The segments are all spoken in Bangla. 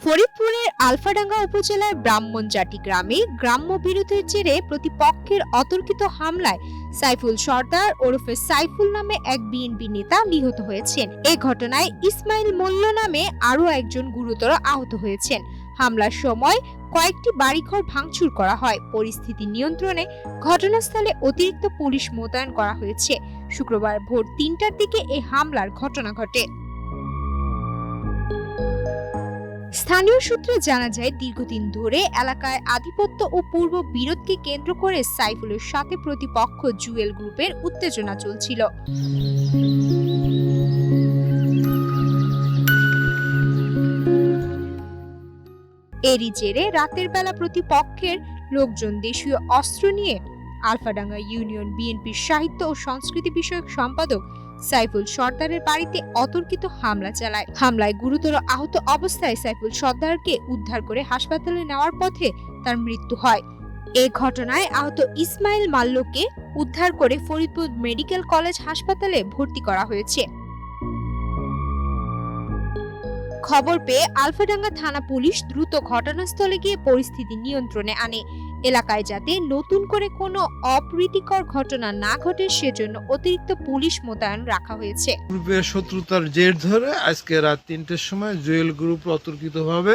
ফরিদপুরের আলফাডাঙ্গা উপজেলার ব্রাহ্মণজাটি গ্রামে গ্রাম্য বিরোধের জেরে প্রতিপক্ষের অতর্কিত হামলায় সাইফুল সর্দার ওরফে সাইফুল নামে এক বিএনপি নেতা নিহত হয়েছেন। এ ঘটনায় ইসমাইল মোল্য নামে আরও একজন গুরুতর আহত হয়েছেন। হামলার সময় কয়েকটি বাড়িঘর ভাঙচুর করা হয়। পরিস্থিতি নিয়ন্ত্রণে ঘটনাস্থলে অতিরিক্ত পুলিশ মোতায়েন করা হয়েছে। শুক্রবার ভোর ৩টার দিকে এই হামলার ঘটনা ঘটে। স্থানীয় সূত্রে জানা যায়, দীর্ঘদিন ধরে এলাকায় আধিপত্য ও পূর্ব বিরোধকে কেন্দ্র করে সাইফুলের সাথে প্রতিপক্ষ জুয়েল গ্রুপের উত্তেজনা চলছিল। এরই জেরে রাতের বেলা প্রতিপক্ষের লোকজন দেশীয় অস্ত্র নিয়ে আলফাডাঙ্গা ইউনিয়ন বিএনপির সাহিত্য ও সংস্কৃতি বিষয়ক সম্পাদক সাইফুল সর্দারের বাড়িতে অতর্কিত হামলা চালায়। হামলায় গুরুতর আহত অবস্থায় সাইফুল সর্দারকে উদ্ধার করে হাসপাতালে নেওয়ার পথে তার মৃত্যু হয়। এ ঘটনায় আহত ইসমাইল মাল্যকে উদ্ধার করে ফরিদপুর মেডিকেল কলেজ হাসপাতালে ভর্তি করা হয়েছে। খবর পেয়ে আলফাডাঙ্গা থানা পুলিশ দ্রুত ঘটনাস্থলে গিয়ে পরিস্থিতি নিয়ন্ত্রণে আনে। এলাকায় যাতে নতুন করে কোনো অপ্রীতিকর ঘটনা না ঘটে সেজন্য অতিরিক্ত পুলিশ মোতায়েন রাখা হয়েছে। গ্রুপের শত্রুতার জের ধরে আজকে রাত ৩টের সময় জুয়েল গ্রুপ অতর্কিতভাবে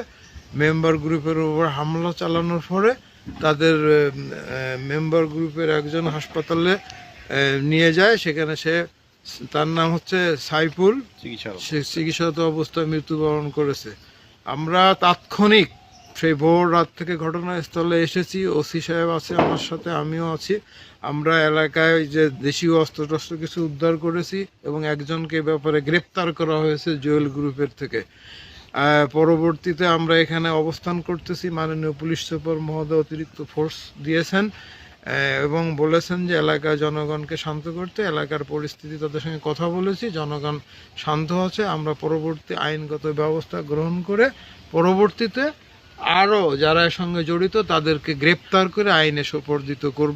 মেম্বার গ্রুপের উপর হামলা চালানোর পরে তাদের মেম্বার গ্রুপের একজন হাসপাতালে নিয়ে যায়। সেখানে তার নাম হচ্ছে সাইফুল, চিকিৎসারত অবস্থায় মৃত্যুবরণ করেছে। আমরা তাৎক্ষণিক সেই ভোর রাত থেকে ঘটনাস্থলে এসেছি। ওসি সাহেব আছে আমার সাথে, আমিও আছি। আমরা এলাকায় যে দেশীয় অস্ত্র কিছু উদ্ধার করেছি এবং একজনকে ব্যাপারে গ্রেপ্তার করা হয়েছে জুয়েল গ্রুপের থেকে। পরবর্তীতে আমরা এখানে অবস্থান করতেছি। মাননীয় পুলিশ সুপার মহোদয় অতিরিক্ত ফোর্স দিয়েছেন এবং বলেছেন যে এলাকার জনগণকে শান্ত করতে। এলাকার পরিস্থিতি তাদের সঙ্গে কথা বলেছি, জনগণ শান্ত আছে। আমরা পরবর্তী আইনগত ব্যবস্থা গ্রহণ করে পরবর্তীতে আরও যারা এর সঙ্গে জড়িত তাদেরকে গ্রেপ্তার করে আইনে সোপর্দিত করব।